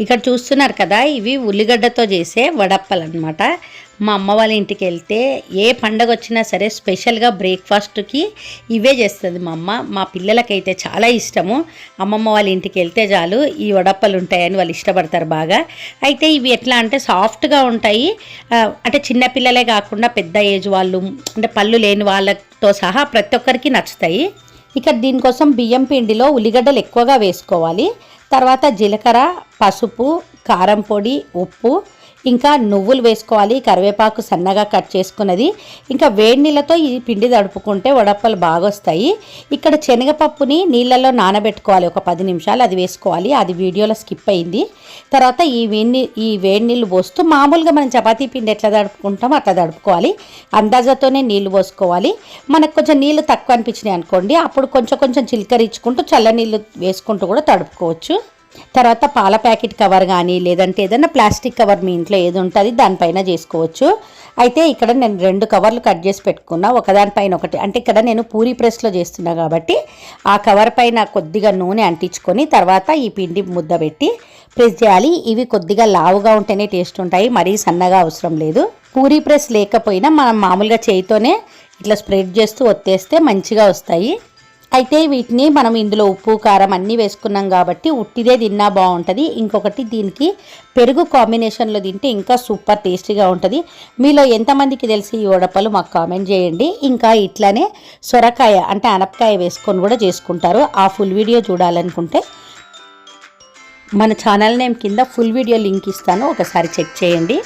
ఇక్కడ చూస్తున్నారు కదా, ఇవి ఉల్లిగడ్డతో చేసే వడప్పలన్నమాట. మా అమ్మ వాళ్ళ ఇంటికి వెళ్తే ఏ పండగ వచ్చినా సరే స్పెషల్గా బ్రేక్ఫాస్ట్కి ఇవే చేస్తుంది మా అమ్మ. మా పిల్లలకైతే చాలా ఇష్టము. అమ్మమ్మ వాళ్ళ ఇంటికి వెళ్తే చాలు ఈ వడప్పలు ఉంటాయని వాళ్ళు ఇష్టపడతారు బాగా. అయితే ఇవి ఎట్లా అంటే సాఫ్ట్గా ఉంటాయి. అంటే చిన్నపిల్లలే కాకుండా పెద్ద ఏజ్ వాళ్ళు, అంటే పళ్ళు లేని వాళ్ళతో సహా ప్రతి ఒక్కరికి నచ్చుతాయి. ఇక దీనికోసం బియ్యం పిండిలో ఉల్లిగడ్డలు ఎక్కువగా వేసుకోవాలి. తర్వాత జీలకర్ర, పసుపు, కారం పొడి, ఉప్పు, ఇంకా నువ్వులు వేసుకోవాలి. కరివేపాకు సన్నగా కట్ చేసుకున్నది. ఇంకా వేడి నీళ్ళతో ఈ పిండి తడుపుకుంటే వడప్పలు బాగా వస్తాయి. ఇక్కడ శనగపప్పుని నీళ్ళల్లో నానబెట్టుకోవాలి ఒక 10 నిమిషాలు, అది వేసుకోవాలి. అది వీడియోలో స్కిప్ అయింది. తర్వాత ఈ వేడి నీళ్ళు పోస్తూ మామూలుగా మనం చపాతీ పిండి ఎట్లా తడుపుకుంటామో అట్లా తడుపుకోవాలి. అందాజతోనే నీళ్లు పోసుకోవాలి. మనకు కొంచెం నీళ్ళు తక్కువ అనిపించినాయి అనుకోండి, అప్పుడు కొంచెం చిలకరించుకుంటూ చల్ల నీళ్ళు వేసుకుంటూ కూడా తడుపుకోవచ్చు. తర్వాత పాల ప్యాకెట్ కవర్ కానీ లేదంటే ఏదైనా ప్లాస్టిక్ కవర్ మీ ఇంట్లో ఏది ఉంటుంది దానిపైన చేసుకోవచ్చు. అయితే ఇక్కడ నేను 2 కవర్లు కట్ చేసి పెట్టుకున్నా, ఒకదానిపైన ఒకటి. అంటే ఇక్కడ నేను పూరీ ప్రెస్లో చేస్తున్నా కాబట్టి ఆ కవర్ పైన కొద్దిగా నూనె అంటించుకొని తర్వాత ఈ పిండి ముద్ద పెట్టి ప్రెస్ చేయాలి. ఇవి కొద్దిగా లావుగా ఉంటేనే టేస్ట్ ఉంటాయి, మరీ సన్నగా అవసరం లేదు. పూరీ ప్రెస్ లేకపోయినా మనం మామూలుగా చేయితోనే ఇట్లా స్ప్రెడ్ చేస్తూ ఒత్తేస్తే మంచిగా వస్తాయి. అయితే వీటిని మనం ఇందులో ఉప్పు కారం అన్నీ వేసుకున్నాం కాబట్టి ఉట్టిదే తిన్నా బాగుంటుంది. ఇంకొకటి దీనికి పెరుగు కాంబినేషన్లో తింటే ఇంకా సూపర్ టేస్టీగా ఉంటుంది. మీలో ఎంతమందికి తెలిసి ఈ వడపలు మాకు కామెంట్ చేయండి. ఇంకా ఇట్లానే సొరకాయ అంటే అనపకాయ వేసుకొని కూడా చేసుకుంటారు. ఆ ఫుల్ వీడియో చూడాలనుకుంటే మన ఛానల్ నేమ్ కింద ఫుల్ వీడియో లింక్ ఇస్తాను, ఒకసారి చెక్ చేయండి.